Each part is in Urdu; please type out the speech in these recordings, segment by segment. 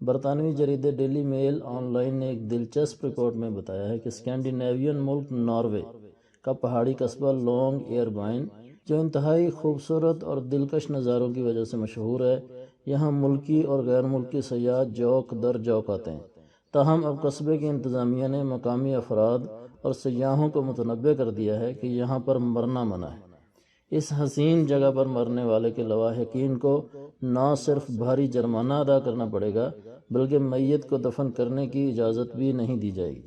برطانوی جریدے ڈیلی میل آن لائن نے ایک دلچسپ رپورٹ میں بتایا ہے کہ اسکینڈینیوین ملک ناروے کا پہاڑی قصبہ لانگ ایئربائن، جو انتہائی خوبصورت اور دلکش نظاروں کی وجہ سے مشہور ہے، یہاں ملکی اور غیر ملکی سیاح جوق در جوق آتے ہیں۔ تاہم اب قصبے کی انتظامیہ نے مقامی افراد اور سیاحوں کو متنبہ کر دیا ہے کہ یہاں پر مرنا منع ہے۔ اس حسین جگہ پر مرنے والے کے لواحقین کو نہ صرف بھاری جرمانہ ادا کرنا پڑے گا بلکہ میت کو دفن کرنے کی اجازت بھی نہیں دی جائے گی۔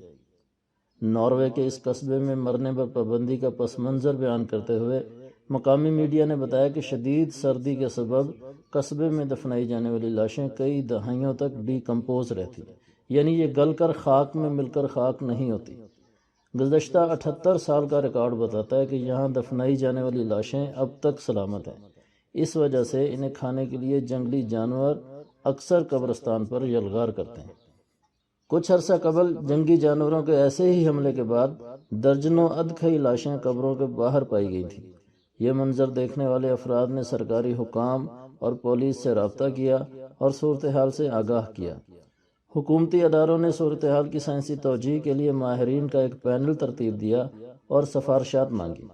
ناروے کے اس قصبے میں مرنے پر پابندی کا پس منظر بیان کرتے ہوئے مقامی میڈیا نے بتایا کہ شدید سردی کے سبب قصبے میں دفنائی جانے والی لاشیں کئی دہائیوں تک ڈی کمپوز رہتی ہیں، یعنی یہ گل کر خاک میں مل کر خاک نہیں ہوتی۔ گزشتہ 78 سال کا ریکارڈ بتاتا ہے کہ یہاں دفنائی جانے والی لاشیں اب تک سلامت ہیں۔ اس وجہ سے انہیں کھانے کے لیے جنگلی جانور اکثر قبرستان پر یلغار کرتے ہیں۔ کچھ عرصہ قبل جنگی جانوروں کے ایسے ہی حملے کے بعد درجنوں ادکھئی لاشیں قبروں کے باہر پائی گئی تھیں۔ یہ منظر دیکھنے والے افراد نے سرکاری حکام اور پولیس سے رابطہ کیا اور صورتحال سے آگاہ کیا۔ حکومتی اداروں نے صورتحال کی سائنسی توجیہ کے لیے ماہرین کا ایک پینل ترتیب دیا اور سفارشات مانگی،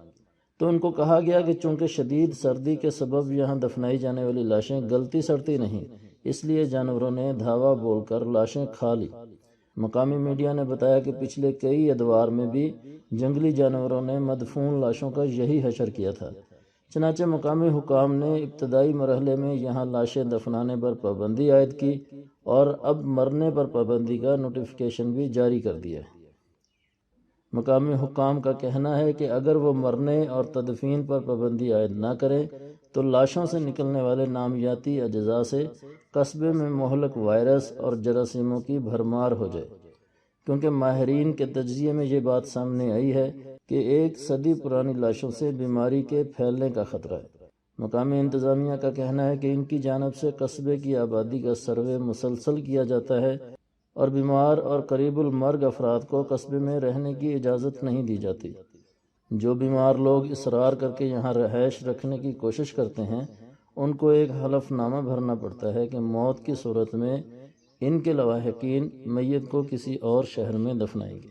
تو ان کو کہا گیا کہ چونکہ شدید سردی کے سبب یہاں دفنائی جانے والی لاشیں گلتی سڑتی نہیں، اس لیے جانوروں نے دھاوا بول کر لاشیں کھا لی۔ مقامی میڈیا نے بتایا کہ پچھلے کئی ادوار میں بھی جنگلی جانوروں نے مدفون لاشوں کا یہی حشر کیا تھا۔ چنانچہ مقامی حکام نے ابتدائی مرحلے میں یہاں لاشیں دفنانے پر پابندی عائد کی اور اب مرنے پر پابندی کا نوٹیفیکیشن بھی جاری کر دیا ہے۔ مقامی حکام کا کہنا ہے کہ اگر وہ مرنے اور تدفین پر پابندی عائد نہ کریں تو لاشوں سے نکلنے والے نامیاتی اجزاء سے قصبے میں مہلک وائرس اور جراثیموں کی بھرمار ہو جائے، کیونکہ ماہرین کے تجزیے میں یہ بات سامنے آئی ہے کہ 1 صدی پرانی لاشوں سے بیماری کے پھیلنے کا خطرہ ہے۔ مقامی انتظامیہ کا کہنا ہے کہ ان کی جانب سے قصبے کی آبادی کا سروے مسلسل کیا جاتا ہے اور بیمار اور قریب المرگ افراد کو قصبے میں رہنے کی اجازت نہیں دی جاتی۔ جو بیمار لوگ اصرار کر کے یہاں رہائش رکھنے کی کوشش کرتے ہیں ان کو ایک حلف نامہ بھرنا پڑتا ہے کہ موت کی صورت میں ان کے لواحقین میت کو کسی اور شہر میں دفنائیں گے۔